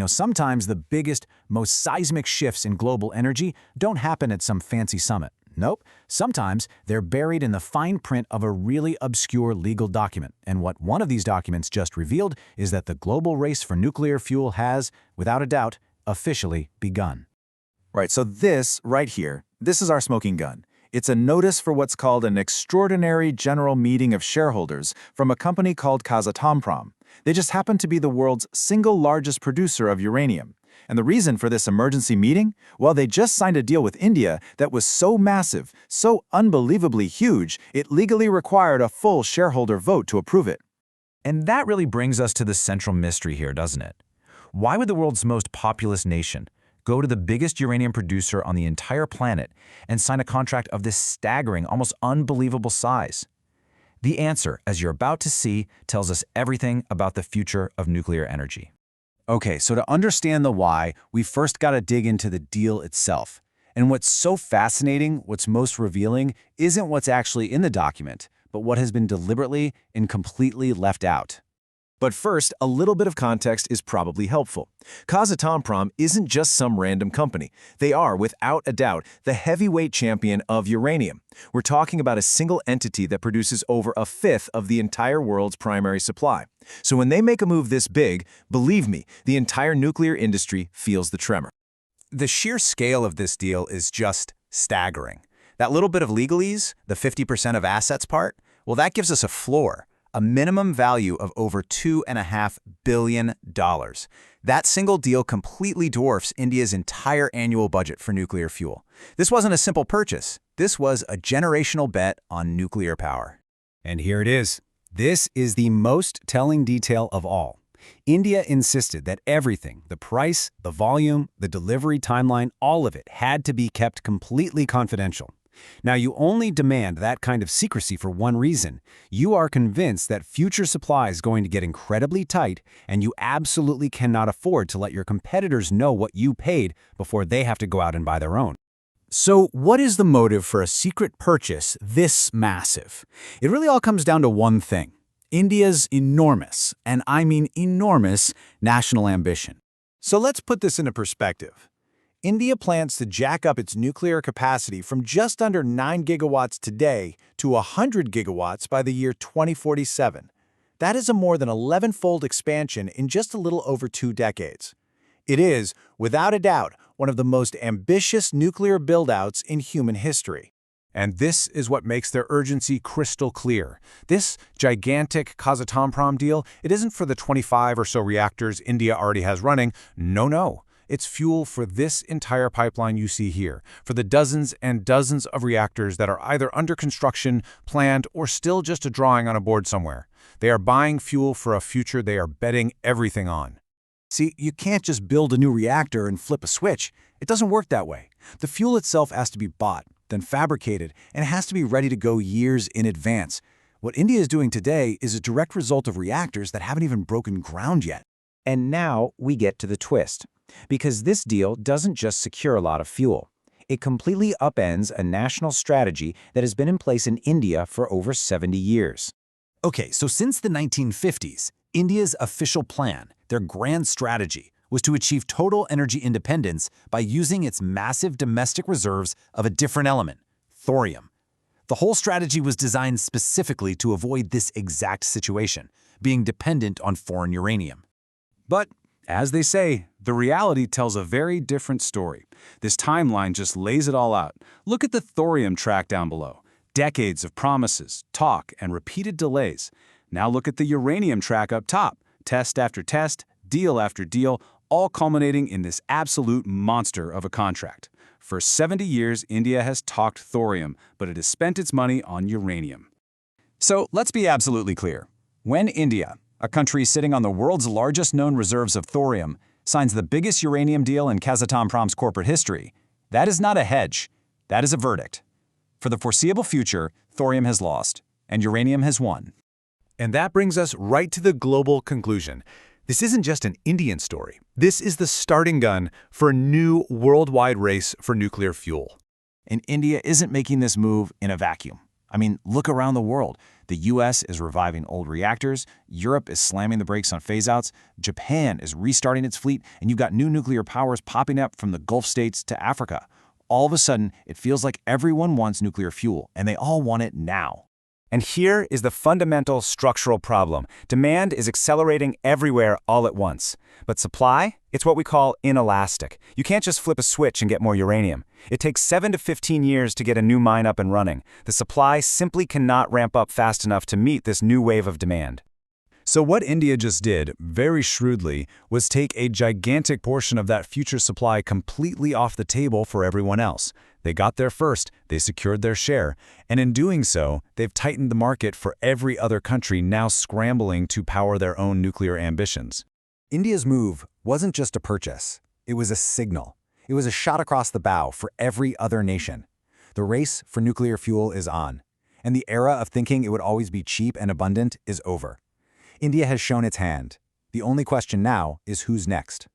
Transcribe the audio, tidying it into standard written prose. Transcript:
Sometimes the biggest, most seismic shifts in global energy don't happen at some fancy summit. Nope, sometimes they're buried in the fine print of a really obscure legal document. And what one of these documents just revealed is that the global race for nuclear fuel has, without a doubt, officially begun. Right, so this right here, this is our smoking gun. It's a notice for what's called an extraordinary general meeting of shareholders from a company called Kazatomprom. They just happen to be the world's single largest producer of uranium. And the reason for this emergency meeting? Well, they just signed a deal with India that was so massive, so unbelievably huge, it legally required a full shareholder vote to approve it. And that really brings us to the central mystery here, doesn't it? Why would the world's most populous nation go to the biggest uranium producer on the entire planet and sign a contract of this staggering, almost unbelievable size? The answer, as you're about to see, tells us everything about the future of nuclear energy. Okay, so to understand the why, we first got to dig into the deal itself. And what's so fascinating, what's most revealing, isn't what's actually in the document, but what has been deliberately and completely left out. But first, a little bit of context is probably helpful. Kazatomprom isn't just some random company. They are, without a doubt, the heavyweight champion of uranium. We're talking about a single entity that produces over a fifth of the entire world's primary supply. So when they make a move this big, believe me, the entire nuclear industry feels the tremor. The sheer scale of this deal is just staggering. That little bit of legalese, the 50% of assets part, well, that gives us a floor. A minimum value of over $2.5 billion. That single deal completely dwarfs India's entire annual budget for nuclear fuel. This wasn't a simple purchase. This was a generational bet on nuclear power. And here it is. This is the most telling detail of all. India insisted that everything, the price, the volume, the delivery timeline, all of it had to be kept completely confidential. Now, you only demand that kind of secrecy for one reason. You are convinced that future supply is going to get incredibly tight, and you absolutely cannot afford to let your competitors know what you paid before they have to go out and buy their own. So what is the motive for a secret purchase this massive? It really all comes down to one thing: India's enormous, and I mean enormous, national ambition. So let's put this into perspective. India plans to jack up its nuclear capacity from just under 9 gigawatts today to 100 gigawatts by the year 2047. That is a more than 11-fold expansion in just a little over 2 decades. It is, without a doubt, one of the most ambitious nuclear build-outs in human history. And this is what makes their urgency crystal clear. This gigantic Kazatomprom deal, it isn't for the 25 or so reactors India already has running. No. It's fuel for this entire pipeline you see here, for the dozens and dozens of reactors that are either under construction, planned, or still just a drawing on a board somewhere. They are buying fuel for a future they are betting everything on. See, you can't just build a new reactor and flip a switch. It doesn't work that way. The fuel itself has to be bought, then fabricated, and it has to be ready to go years in advance. What India is doing today is a direct result of reactors that haven't even broken ground yet. And now we get to the twist. Because this deal doesn't just secure a lot of fuel. It completely upends a national strategy that has been in place in India for over 70 years. Okay, so since the 1950s, India's official plan, their grand strategy, was to achieve total energy independence by using its massive domestic reserves of a different element, thorium. The whole strategy was designed specifically to avoid this exact situation, being dependent on foreign uranium. But as they say, the reality tells a very different story. This timeline just lays it all out. Look at the thorium track down below. Decades of promises, talk, and repeated delays. Now look at the uranium track up top. Test after test, deal after deal, all culminating in this absolute monster of a contract. For 70 years, India has talked thorium, but it has spent its money on uranium. So let's be absolutely clear. When India, a country sitting on the world's largest known reserves of thorium, signs the biggest uranium deal in Kazatomprom's corporate history, that is not a hedge. That is a verdict. For the foreseeable future, thorium has lost, and uranium has won. And that brings us right to the global conclusion. This isn't just an Indian story. This is the starting gun for a new worldwide race for nuclear fuel. And India isn't making this move in a vacuum. I mean, look around the world. The US is reviving old reactors, Europe is slamming the brakes on phase-outs, Japan is restarting its fleet, and you've got new nuclear powers popping up from the Gulf states to Africa. All of a sudden, it feels like everyone wants nuclear fuel, and they all want it now. And here is the fundamental structural problem. Demand is accelerating everywhere all at once. But supply? It's what we call inelastic. You can't just flip a switch and get more uranium. It takes 7 to 15 years to get a new mine up and running. The supply simply cannot ramp up fast enough to meet this new wave of demand. So what India just did, very shrewdly, was take a gigantic portion of that future supply completely off the table for everyone else. They got there first, they secured their share, and in doing so, they've tightened the market for every other country now scrambling to power their own nuclear ambitions. India's move wasn't just a purchase. It was a signal. It was a shot across the bow for every other nation. The race for nuclear fuel is on, and the era of thinking it would always be cheap and abundant is over. India has shown its hand. The only question now is who's next.